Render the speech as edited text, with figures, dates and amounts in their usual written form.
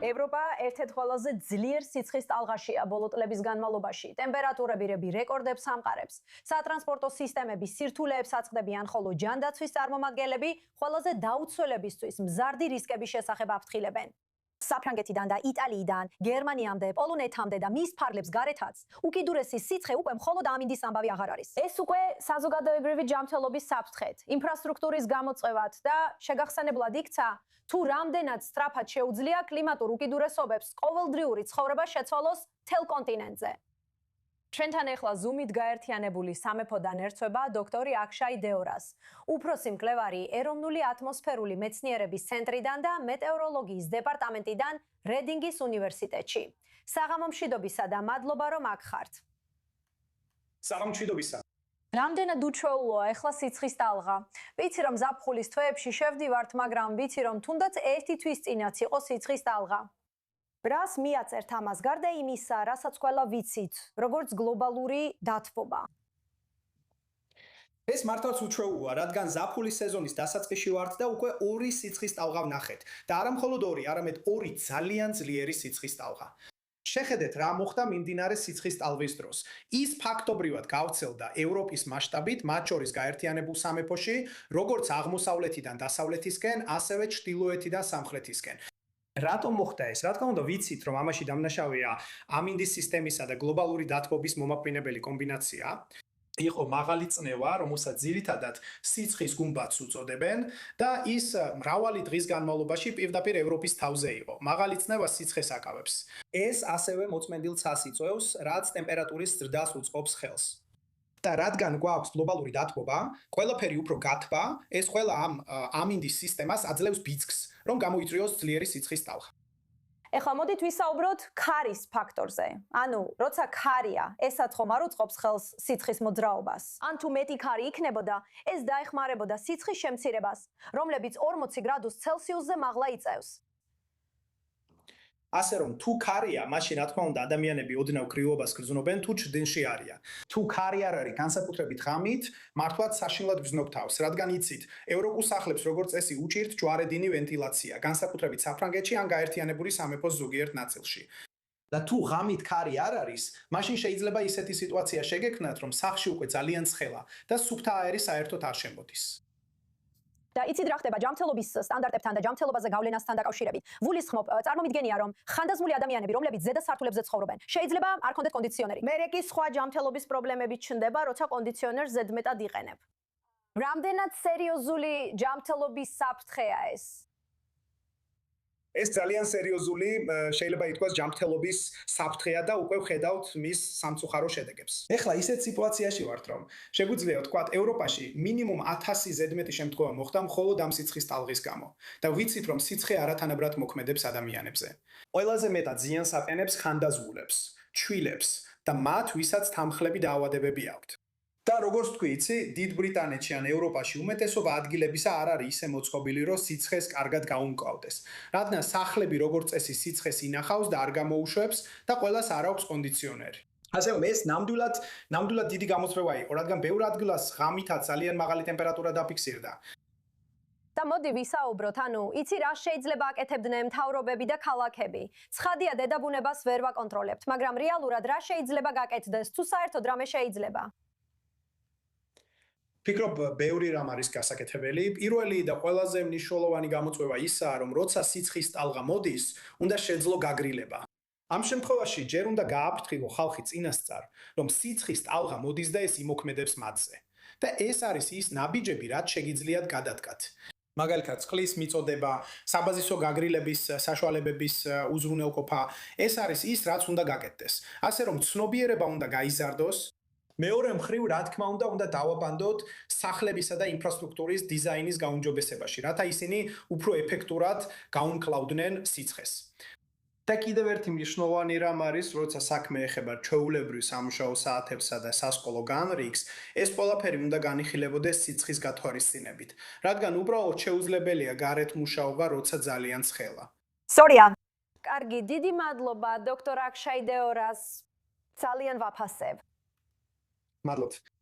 ევროპა ერთ-ერთ ყველაზე ძლიერ სიცხის ტალღაშია ბოლო წლების განმავლობაში. ტემპერატურები რეკორდებს ამყარებს. სატრანსპორტო სისტემების სირთულეებს აწყდებიან, ხოლო ჯანდაცვის წარმომადგენლები ყველაზე დაუცველებისთვის მზარდი რისკების შესახებ აფრთხილებენ. საფრანგეთიდან და იტალიიდან, გერმანიამდე, პოლონეთამდე და მის ფარგლებს გარეთაც უკიდურესი სიცხე უკვე მხოლოდ ამინდის ამბავი აღარ არის. ეს უკვე საზოგადოებრივი ჯანმრთელობის საფრთხეთ, ინფრასტრუქტურის გამოწვევად და შეგახსენებლად იქცა, თუ რამდენად სწრაფად შეუძლია კლიმატურ უკიდურესობებს ყოველდღიური ცხოვრება შეცვალოს მთელ კონტინენტზე. ჩვენთან ახლა ზუმით გაერთიანებული სამეფოდან ერთვება დოქტორი აქშაი დეორას, უფროსი მკვლევარი ეროვნული ატმოსფერული მეცნიერების ცენტრიდან და მეტეოროლოგიის დეპარტამენტიდან რედინგის უნივერსიტეტში. საღამო მშვიდობისა და მადლობა რომ აქ ხართ. საღამო მშვიდობისა. რამდენად უჩვეულოა ახლა სიცხის ტალღა. ვიცი რომ ზაფხულის თვეებში შევდივართ, მაგრამ ვიცი რომ თუნდაც ერთი თვის წინაც იყო სიცხის ტალღა. რას მიაწერთ ამას გარდა იმისა, რასაც ყველა ვიცით, როგორც გლობალური დათბობა? ეს მართლაც უჩვეულოა, რადგან ზაფხულის სეზონის დასაწყისში ვართ და უკვე ორი სიცხის ტალღა ვნახეთ. და არა მხოლოდ ორი, არამედ ორი ძალიან ძლიერი სიცხის ტალღა. შეხედეთ, რა მოხდა მიმდინარე სიცხის ტალღის დროს. ის ფაქტობრივად გავრცელდა ევროპის მასშტაბით, მათ შორის გაერთიანებულ სამეფოში, როგორც აღმოსავლეთიდან დასავლეთისკენ, ასევე ჩრდილოეთიდან სამხრეთისკენ. რატომ მოხდა ეს? რა თქმა უნდა, ვიცით, რომ ამაში დამნაშავეა ამინდის სისტემისა და გლობალური დათბობის მომაკვდინებელი კომბინაცია. იყო მაღალი წნევა, რომელსაც ძირითადად სიცხის გუმბათს უწოდებენ და ის მრავალი დღის განმავლობაში პირდაპირ ევროპის თავზე იყო. მაღალი წნევა სიცხეს აკავებს. ეს ასევე მოწმენდილ ცას იწვევს, რაც ტემპერატურის ზრდას უწყობს ხელს. და რადგან გვაქვს გლობალური დათბობა, ყველაფერი უფრო გათბა, ეს ყველა ამ ამინდის სისტემას აძლევს ბიძგს, რომ გამოიწვიოს ძლიერი სიცხის ტალღა. ეხლა მოდით ვისაუბროთ ქარის ფაქტორზე. ანუ, როცა ქარია, ესაც ხომ არ უწყობს ხელს სიცხის მოძრაობას. ან თუ მეტი ქარი იქნებოდა, ეს დაეხმარებოდა სიცხის შემცირებას, რომლებიც 40 გრადუს ცელსიუსზე მაღლა იწევს. ასე რომ თუ ქარია, მაშინ რა თქმა უნდა ადამიანები ოდნავ გრილობას გრძნობენ, თუ ჩრდილში არიან. თუ ქარი არ არის განსაკუთრებით ღამით, მართლაც საშინლად გრძნობ თავს, რადგან იცით, ევროპულ სახლებს როგორც წესი უჭირთ ჯვარედინი ვენტილაცია, განსაკუთრებით საფრანგეთში ან გაერთიანებული სამეფოს ზოგიერთ ნაწილში. და თუ ღამით ქარი არ არის, მაშინ შეიძლება ისეთი სიტუაცია შეგექმნათ, რომ სახლში უკვე ძალიან ცხელა და სუფთა აერი საერთოდ არ შემოდის. და იცით რა ხდება ჯანმრთელობის სტანდარტებთან და ჯანმრთელობაზე გავლენასთან დაკავშირებით. ვულისხმობ, წარმომიდგენია რომ ხანდაზმული ადამიანები, რომლებიც ზედა სართულებზე ცხოვრობენ, შეიძლება არ ქონდეთ კონდიციონერი. მერე კი სხვა ჯანმრთელობის პრობლემები ჩნდება, როცა კონდიციონერს ზედმეტად იყენებ. რამდენად სერიოზული ჯანმრთელობის საფრთხეა ეს? ეს ძალიან სერიოზული შეიძლება ითქვას ჯანმრთელობის საფრთხეა და უკვე ვხედავთ მის სამწუხარო შედეგებს. ეხლა ისეთ სიტუაციაში ვართ, რომ შეგვიძლია ვთქვათ, ევროპაში მინიმუმ 1000 ზედმეტი შემთხვევა მოხდა მხოლოდ ამ სიცხის ტალღის გამო. და ვიცით, რომ სიცხე არათანაბრად მოქმედებს ადამიანებზე. ყველაზე მეტად ზიანს აყენებს ხანდაზმულებს, ჩვილებს და მათ, ვისაც თანხლები დაავადებები აქვთ. და როგორც თქვი, იცი, დიდ ბრიტანეთში ან ევროპაში უმეტესობა ადგილებისა არ არის ისე მოწყობილი, რომ სიცხეს კარგად გაუმკლავდეს. რადგან სახლები როგორც წესი სიცხეს ინახავს და არ გამოუშვებს და ყველას არ აქვს კონდიციონერი. ასე რომ ეს ნამდვილად დიდი გამოწვევა იყო, რადგან ბევრ ადგილას ღამითაც ძალიან მაღალი ტემპერატურა დაფიქსირდა. და მოდი ვისაუბროთ, ანუ იცი რა შეიძლება აკეთებდნენ მთავრობები და ქალაქები. ცხადია დედაბუნებას ვერ ვაკონტროლებთ, მაგრამ რეალურად რა შეიძლება გაკეთდეს, თუ საერთოდ რამე შეიძლება? ფიქრობ, ბევრი რამ არის გასაკეთებელი. პირველი და ყველაზე მნიშვნელოვანი გამოწვევა ისაა, რომ როცა სიცხის ტალღა მოდის, უნდა შეძლო გაგრილება. ამ შემთხვევაში ჯერ უნდა გააფრთხილო ხალხი წინასწარ, რომ სიცხის ტალღა მოდის და ეს იმოქმედებს მათზე. და ეს არის ის ნაბიჯები, რაც შეგიძლიათ გადადგათ. მაგალითად, წყლის მიწოდება, საბაზისო გაგრილების საშუალებების უზრუნველყოფა, ეს არის ის, რაც უნდა გაკეთდეს. ასე რომ ცნობიერება უნდა გაიზარდოს. მეორე მხრივ, რა თქმა უნდა დავაბანდოთ სახლებისა და ინფრასტრუქტურის დიზაინის გაუმჯობესებაში, რათა ისინი უფრო ეფექტურად გაუმკლავდნენ სიცხეს. და კიდევ ერთი მნიშვნელოვანი რამ არის, როცა საქმე ეხება ჩვეულებრივ სამუშაო საათებსა და სასკოლო განრიგს, ეს ყველაფერი უნდა განიხილებოდეს სიცხის გათვალისწინებით, რადგან უბრალოდ შეუძლებელია გარეთ მუშაობა, როცა ძალიან ცხელა. სორია. კარგი, დიდი მადლობა დოქტორ აქშაი დეორას. ძალიან ვაფასებ. მადლობთ.